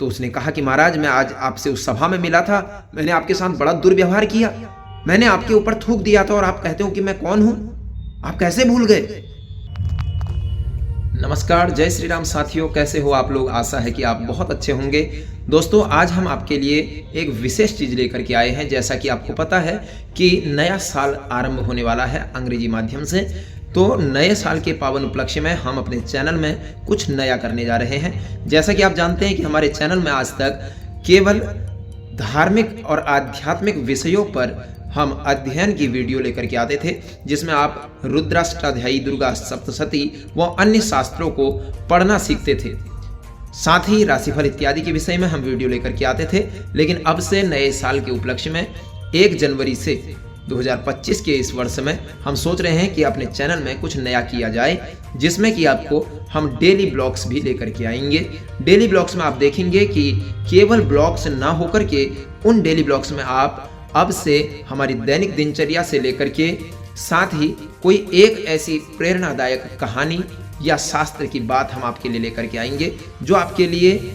तो उसने कहा कि महाराज, मैं आज आपसे उस सभा में मिला था, मैंने आपके साथ बड़ा दुर्व्यवहार किया, मैंने आपके ऊपर थूक दिया था और आप कहते हो कि मैं कौन हूं, आप कैसे भूल गए। नमस्कार, जय श्री राम साथियों, कैसे हो आप लोग। आशा है कि आप बहुत अच्छे होंगे। दोस्तों, आज हम आपके लिए एक विशेष चीज़ लेकर के आए हैं। जैसा कि आपको पता है कि नया साल आरंभ होने वाला है अंग्रेजी माध्यम से, तो नए साल के पावन उपलक्ष्य में हम अपने चैनल में कुछ नया करने जा रहे हैं। जैसा कि आप जानते हैं कि हमारे चैनल में आज तक केवल धार्मिक और आध्यात्मिक विषयों पर हम अध्ययन की वीडियो लेकर के आते थे, जिसमें आप रुद्राष्टाध्यायी, दुर्गा सप्तशती व अन्य शास्त्रों को पढ़ना सीखते थे। साथ ही राशिफल इत्यादि के विषय में हम वीडियो लेकर के आते थे। लेकिन अब से नए साल के उपलक्ष्य में 1 जनवरी से 2025 के इस वर्ष में हम सोच रहे हैं कि अपने चैनल में कुछ नया किया जाए, जिसमें कि आपको हम डेली ब्लॉग्स भी लेकर के आएंगे। डेली ब्लॉग्स में आप देखेंगे कि केवल ब्लॉग्स ना होकर के उन डेली ब्लॉग्स में आप अब से हमारी दैनिक दिनचर्या से लेकर के साथ ही कोई एक ऐसी प्रेरणादायक कहानी या शास्त्र की बात हम आपके लिए लेकर के आएंगे, जो आपके लिए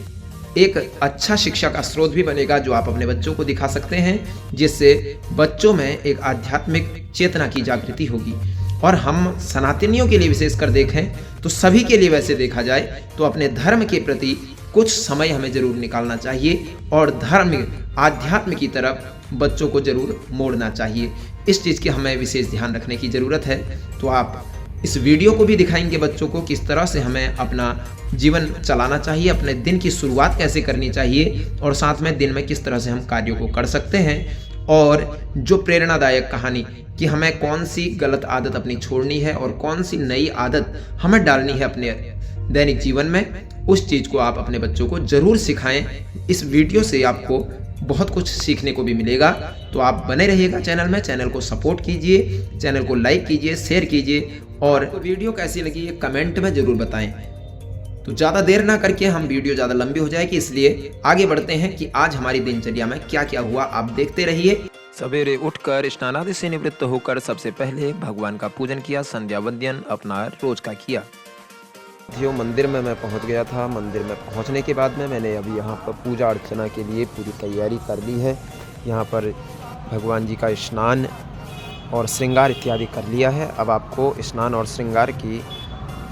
एक अच्छा शिक्षा का स्रोत भी बनेगा, जो आप अपने बच्चों को दिखा सकते हैं, जिससे बच्चों में एक आध्यात्मिक चेतना की जागृति होगी। और हम सनातनियों के लिए विशेषकर देखें तो सभी के लिए वैसे देखा जाए तो अपने धर्म के प्रति कुछ समय हमें जरूर निकालना चाहिए और धर्म आध्यात्म की तरफ बच्चों को जरूर मोड़ना चाहिए। इस चीज़ की हमें विशेष ध्यान रखने की ज़रूरत है। तो आप इस वीडियो को भी दिखाएंगे बच्चों को किस तरह से हमें अपना जीवन चलाना चाहिए, अपने दिन की शुरुआत कैसे करनी चाहिए और साथ में दिन में किस तरह से हम कार्यों को कर सकते हैं। और जो प्रेरणादायक कहानी कि हमें कौन सी गलत आदत अपनी छोड़नी है और कौन सी नई आदत हमें डालनी है अपने दैनिक जीवन में, उस चीज़ को आप अपने बच्चों को ज़रूर सिखाएं। इस वीडियो से आपको बहुत कुछ सीखने को भी मिलेगा। तो आप बने रहिएगा चैनल में, चैनल को सपोर्ट कीजिए, चैनल को लाइक कीजिए, शेयर कीजिए और वीडियो कैसी लगी ये कमेंट में ज़रूर बताएं। तो ज़्यादा देर ना करके हम वीडियो ज़्यादा लंबी हो जाएगी, इसलिए आगे बढ़ते हैं कि आज हमारी दिनचर्या में क्या क्या हुआ, आप देखते रहिए। सवेरे उठकर स्नानादि से निवृत्त होकर सबसे पहले भगवान का पूजन किया, संध्या वंदन अपना रोज का किया। मंदिर में मैं पहुंच गया था। मंदिर में पहुंचने के बाद में मैंने अभी यहाँ पर पूजा अर्चना के लिए पूरी तैयारी कर ली है। यहाँ पर भगवान जी का स्नान और श्रृंगार इत्यादि कर लिया है। अब आपको स्नान और श्रृंगार की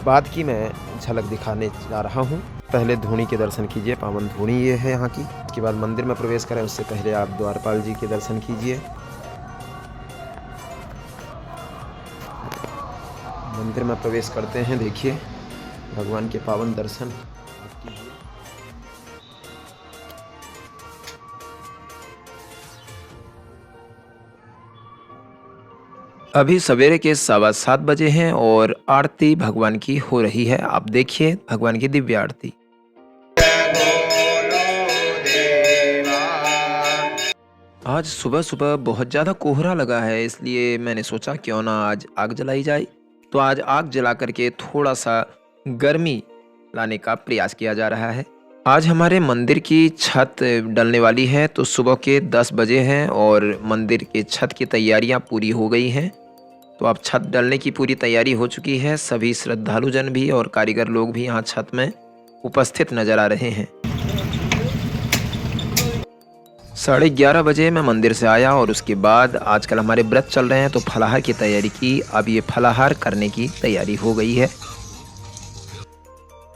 बाद की मैं झलक दिखाने जा रहा हूँ। पहले धूनी के दर्शन कीजिए, पावन धूनी ये है यहाँ की। उसके बाद मंदिर में प्रवेश करें उससे पहले आप द्वारपाल जी के दर्शन कीजिए। मंदिर में प्रवेश करते हैं, देखिए भगवान के पावन दर्शन। अभी सवेरे के 7:15 बजे हैं और आरती भगवान की हो रही है। आप देखिए भगवान की दिव्य आरती। आज सुबह सुबह बहुत ज़्यादा कोहरा लगा है, इसलिए मैंने सोचा क्यों ना आज आग जलाई जाए। तो आज आग जला करके थोड़ा सा गर्मी लाने का प्रयास किया जा रहा है। आज हमारे मंदिर की छत डलने वाली है, तो सुबह के 10 बजे हैं और मंदिर के छत की तैयारियां पूरी हो गई हैं। तो अब छत डलने की पूरी तैयारी हो चुकी है। सभी श्रद्धालुजन भी और कारीगर लोग भी यहाँ छत में उपस्थित नजर आ रहे हैं। 11:30 बजे मैं मंदिर से आया और उसके बाद आजकल हमारे व्रत चल रहे हैं, तो फलाहार की तैयारी की। अब ये फलाहार करने की तैयारी हो गई है।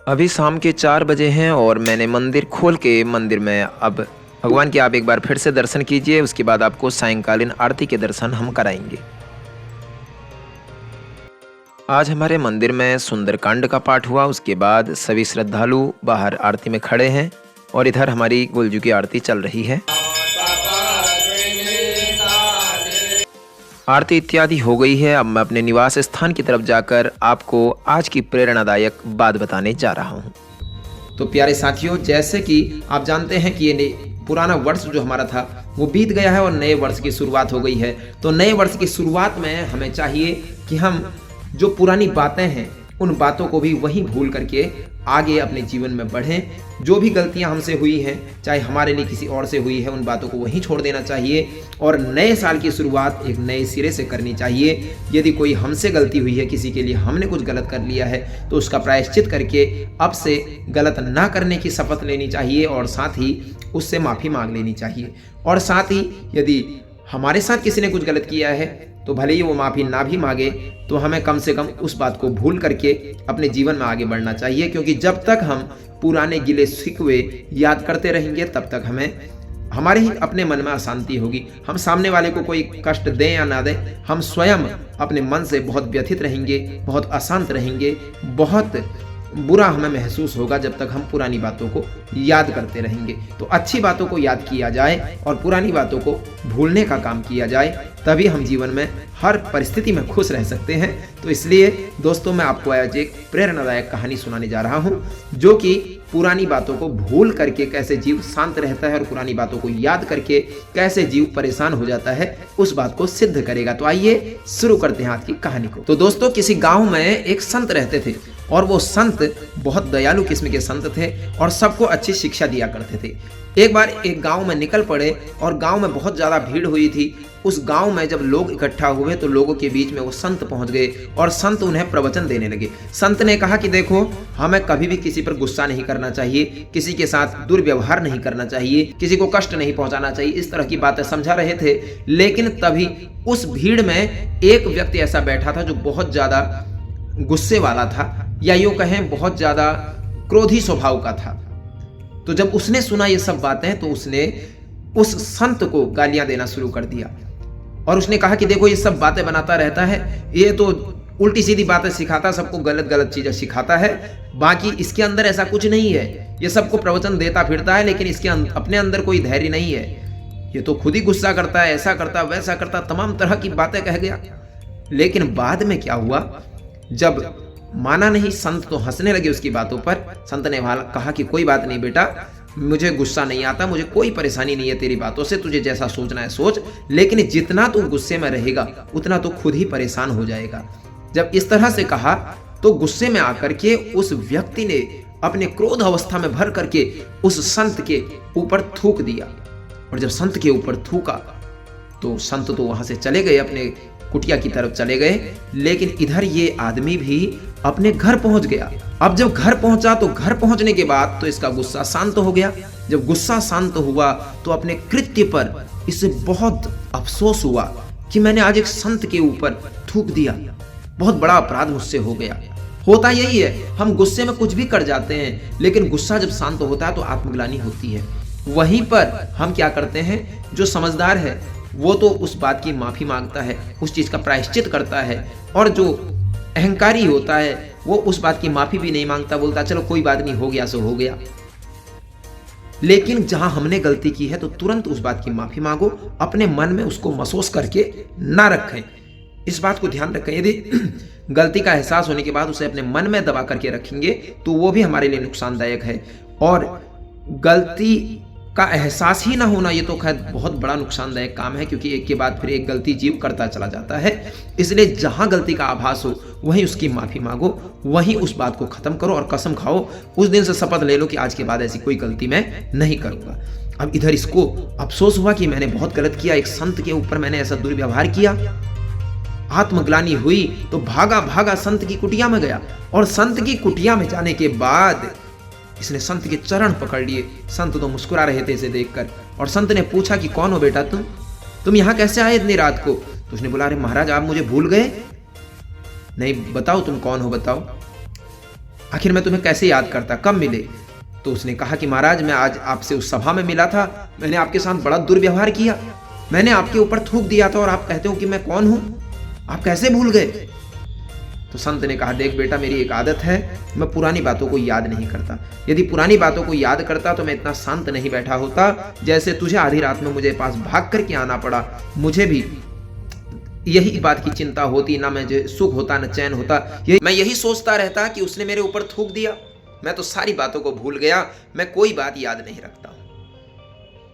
अभी शाम के 4 बजे हैं और मैंने मंदिर खोल के मंदिर में अब भगवान के आप एक बार फिर से दर्शन कीजिए। उसके बाद आपको सायंकालीन आरती के दर्शन हम कराएंगे। आज हमारे मंदिर में सुंदरकांड का पाठ हुआ। उसके बाद सभी श्रद्धालु बाहर आरती में खड़े हैं और इधर हमारी गुलजू की आरती चल रही है। आरती इत्यादि हो गई है। अब मैं अपने निवास स्थान की तरफ जाकर आपको आज की प्रेरणादायक बात बताने जा रहा हूँ। तो प्यारे साथियों, जैसे कि आप जानते हैं कि ये पुराना वर्ष जो हमारा था वो बीत गया है और नए वर्ष की शुरुआत हो गई है। तो नए वर्ष की शुरुआत में हमें चाहिए कि हम जो पुरानी बातें हैं उन बातों को भी वहीं भूल करके आगे अपने जीवन में बढ़ें। जो भी गलतियां हमसे हुई हैं, चाहे हमारे लिए किसी और से हुई है, उन बातों को वहीं छोड़ देना चाहिए और नए साल की शुरुआत एक नए सिरे से करनी चाहिए। यदि कोई हमसे गलती हुई है, किसी के लिए हमने कुछ गलत कर लिया है, तो उसका प्रायश्चित करके अब से गलत ना करने की शपथ लेनी चाहिए और साथ ही उससे माफ़ी मांग लेनी चाहिए। और साथ ही यदि हमारे साथ किसी ने कुछ गलत किया है तो भले ही वो माफ़ी ना भी मांगे, तो हमें कम से कम उस बात को भूल करके अपने जीवन में आगे बढ़ना चाहिए, क्योंकि जब तक हम पुराने गिले शिकवे याद करते रहेंगे तब तक हमें हमारे ही अपने मन में अशांति होगी। हम सामने वाले को कोई कष्ट दें या ना दें, हम स्वयं अपने मन से बहुत व्यथित रहेंगे, बहुत अशांत रहेंगे, बहुत बुरा हमें महसूस होगा जब तक हम पुरानी बातों को याद करते रहेंगे। तो अच्छी बातों को याद किया जाए और पुरानी बातों को भूलने का काम किया जाए, तभी हम जीवन में हर परिस्थिति में खुश रह सकते हैं। तो इसलिए दोस्तों, मैं आपको आज एक प्रेरणादायक कहानी सुनाने जा रहा हूँ, जो कि पुरानी बातों को भूल करके कैसे जीव शांत रहता है और पुरानी बातों को याद करके कैसे जीव परेशान हो जाता है, उस बात को सिद्ध करेगा। तो आइए शुरू करते हैं आज की कहानी को। तो दोस्तों, किसी गाँव में एक संत रहते थे और वो संत बहुत दयालु किस्म के संत थे और सबको अच्छी शिक्षा दिया करते थे। एक बार एक गांव में निकल पड़े और गांव में बहुत ज़्यादा भीड़ हुई थी। उस गांव में जब लोग इकट्ठा हुए तो लोगों के बीच में वो संत पहुंच गए और संत उन्हें प्रवचन देने लगे। संत ने कहा कि देखो, हमें कभी भी किसी पर गुस्सा नहीं करना चाहिए, किसी के साथ दुर्व्यवहार नहीं करना चाहिए, किसी को कष्ट नहीं पहुंचाना चाहिए। इस तरह की बातें समझा रहे थे, लेकिन तभी उस भीड़ में एक व्यक्ति ऐसा बैठा था जो बहुत ज़्यादा गुस्से वाला था, या यूं कहें बहुत ज्यादा क्रोधी स्वभाव का था। तो जब उसने सुना ये सब बातें तो उसने उस संत को गालियां देना शुरू कर दिया और उसने कहा कि देखो, ये सब बातें बनाता रहता है, ये तो उल्टी सीधी बातें सिखाता, सबको गलत गलत चीजें सिखाता है, बाकी इसके अंदर ऐसा कुछ नहीं है। ये सबको प्रवचन देता फिरता है, लेकिन इसके अपने अंदर कोई धैर्य नहीं है। ये तो खुद ही गुस्सा करता है, ऐसा करता वैसा करता, तमाम तरह की बातें कह गया। लेकिन बाद में क्या हुआ, जब माना नहीं संत तो हंसने लगे उसकी बातों पर। संत ने कहा कि कोई बात नहीं बेटा, मुझे गुस्सा नहीं आता, मुझे कोई परेशानी नहीं है तेरी बातों से, तुझे जैसा सोचना है सोच, लेकिन जितना तू गुस्से में रहेगा उतना तो खुद ही परेशान हो जाएगा। जब इस तरह से कहा तो गुस्से में आकर के उस व्यक्ति ने अपने क्रोध अवस्था में भर करके उस संत के ऊपर थूक दिया। और जब संत के ऊपर थूका तो संत तो वहां से चले गए, अपने कुटिया की तरफ चले गए, लेकिन इधर ये आदमी भी अपने घर पहुंच गया। अब जब घर पहुंचा तो घर पहुंचने के बाद तो इसका गुस्सा शांत हो गया। जब गुस्सा शांत हुआ तो अपने कृत्य पर इसे बहुत अफसोस हुआ कि मैंने आज एक संत के ऊपर थूक दिया, बहुत बड़ा अपराध मुझसे हो गया। होता यही है, हम गुस्से में कुछ भी कर जाते हैं, लेकिन गुस्सा जब शांत होता है तो आत्मग्लानि होती है। वहीं पर हम क्या करते हैं, जो समझदार है वो तो उस बात की माफी मांगता है, उस चीज का प्रायश्चित करता है, और जो अहंकारी होता है वो उस बात की माफी भी नहीं मांगता, बोलता चलो कोई बात नहीं, हो गया सो हो गया। लेकिन जहां हमने गलती की है तो तुरंत उस बात की माफी मांगो, अपने मन में उसको महसूस करके ना रखें। इस बात को ध्यान रखें, यदि गलती का एहसास होने के बाद उसे अपने मन में दबा करके रखेंगे तो वो भी हमारे लिए नुकसानदायक है। और गलती का एहसास ही ना होना, ये तो खैर बहुत बड़ा नुकसानदायक काम है, क्योंकि एक के बाद फिर एक गलती जीव करता चला जाता है। इसलिए जहां गलती का आभास हो वहीं उसकी माफी मांगो, वहीं उस बात को खत्म करो और कसम खाओ, उस दिन से शपथ ले लो कि आज के बाद ऐसी कोई गलती मैं नहीं करूंगा। अब इधर इसको अफसोस हुआ कि मैंने बहुत गलत किया, एक संत के ऊपर मैंने ऐसा दुर्व्यवहार किया। आत्मग्लानि हुई तो भागा भागा संत की कुटिया में गया, और संत की कुटिया में जाने के बाद इसने संत के चरण पकड़ लिए। संत तो मुस्कुरा रहे थे इसे देखकर, और संत ने पूछा कि कौन हो बेटा तुम यहाँ कैसे आए इतनी रात को? तो उसने बोला, अरे महाराज आप मुझे भूल गए? नहीं, बताओ तुम कौन हो, बताओ आखिर मैं तुम्हें कैसे याद करता, कब मिले? तो उसने कहा कि महाराज मैं आज आपसे उस सभा में मिला था, मैंने आपके साथ बड़ा दुर्व्यवहार किया, मैंने आपके ऊपर थूक दिया था और आप कहते हो कि मैं कौन हूं, आप कैसे भूल गए? तो संत ने कहा, देख बेटा मेरी एक आदत है, मैं पुरानी बातों को याद नहीं करता। यदि पुरानी बातों को याद करता तो मैं इतना शांत नहीं बैठा होता, जैसे तुझे आधी रात में मुझे पास भाग करके आना पड़ा। मुझे भी यही बात की चिंता होती, ना मुझे सुख होता न चैन होता, मैं यही सोचता रहता कि उसने मेरे ऊपर थूक दिया। मैं तो सारी बातों को भूल गया, मैं कोई बात याद नहीं रखता।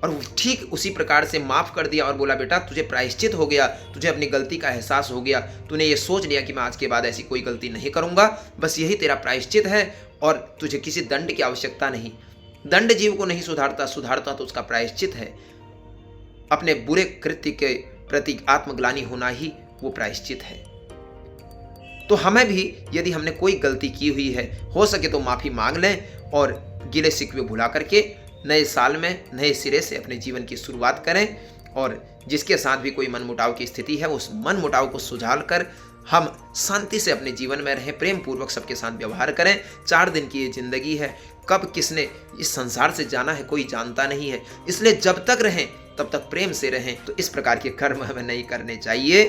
और ठीक उसी प्रकार से माफ़ कर दिया और बोला बेटा तुझे प्रायश्चित हो गया, तुझे अपनी गलती का एहसास हो गया, तूने ये सोच लिया कि मैं आज के बाद ऐसी कोई गलती नहीं करूँगा, बस यही तेरा प्रायश्चित है और तुझे किसी दंड की आवश्यकता नहीं। दंड जीव को नहीं सुधारता, सुधारता तो उसका प्रायश्चित है। अपने बुरे कृत्य के प्रति आत्मग्लानि होना ही वो प्रायश्चित है। तो हमें भी यदि हमने कोई गलती की हुई है, हो सके तो माफ़ी मांग लें और गिले शिकवे भुला करके नए साल में नए सिरे से अपने जीवन की शुरुआत करें। और जिसके साथ भी कोई मनमुटाव की स्थिति है, उस मनमुटाव को सुलझा कर हम शांति से अपने जीवन में रहें, प्रेम पूर्वक सबके साथ व्यवहार करें। 4 दिन की ये जिंदगी है, कब किसने इस संसार से जाना है कोई जानता नहीं है, इसलिए जब तक रहें तब तक प्रेम से रहें। तो इस प्रकार के कर्म हमें नहीं करने चाहिए।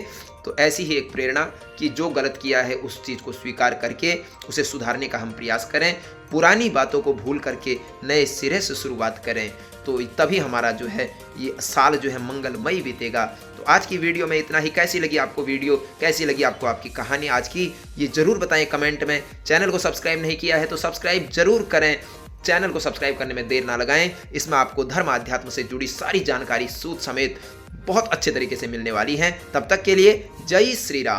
तो ऐसी ही एक प्रेरणा कि जो गलत किया है उस चीज़ को स्वीकार करके उसे सुधारने का हम प्रयास करें, पुरानी बातों को भूल करके नए सिरे से शुरुआत करें, तो तभी हमारा जो है ये साल जो है मंगलमय बीतेगा। तो आज की वीडियो में इतना ही। कैसी लगी आपको वीडियो, कैसी लगी आपको आपकी कहानी आज की, ये ज़रूर बताएं कमेंट में। चैनल को सब्सक्राइब नहीं किया है तो सब्सक्राइब जरूर करें। चैनल को सब्सक्राइब करने में देर ना लगाएं, इसमें आपको धर्म अध्यात्म से जुड़ी सारी जानकारी सूद समेत बहुत अच्छे तरीके से मिलने वाली है। तब तक के लिए जय श्री राम।